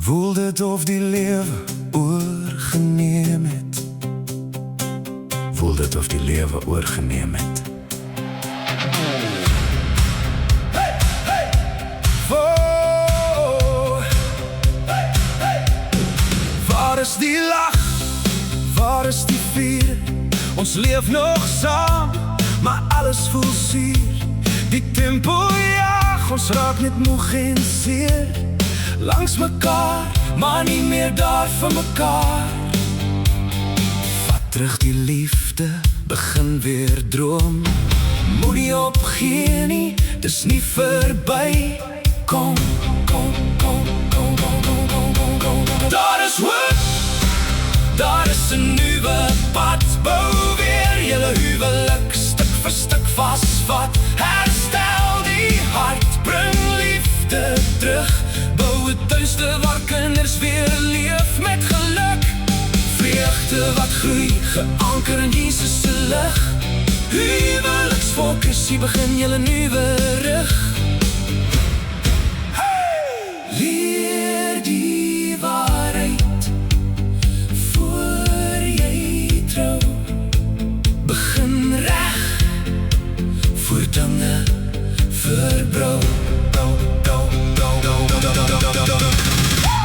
Voel dit of die lewe oorgeneem het. Voel dit of die lewe oorgeneem het. Hey, hey. Oh. Hey, hey. Waar is die lach? Waar is die vier? Ons leef nog saam, maar alles voel suur. Die tempo jaag, ons raak net moeg en seer. Langs mekaar, maar nie meer daar vir mekaar. Vat terug die liefde, begin weer droom. Moet nie opgee nie, dis nie verby. Kom, kom, kom, kom, kom, kom, kom, kom, kom. Daar is hoop, daar is 'n nuwe pad. Bou weer julle huwelik, stuk vir stuk vasvat. Herstel die hart, bring liefde terug. Bou 'n tuiste waar kinders weer leef met geluk. Vreugde wat groei, geanker in Jesus se lig. Huweliksfokus, hier begin julle nuwe rug. Hey! Leer die waarheid voor jy trou. Begin reg voor dinge verbrou.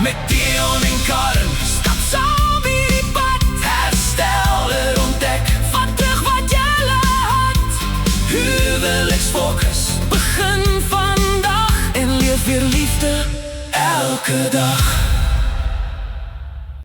Met Dion en Karen, stap saam hierdie pad. Herstel het ontdek, vat terug wat julle had. Huweliksfokus, begin vandag en leef weer liefde elke dag.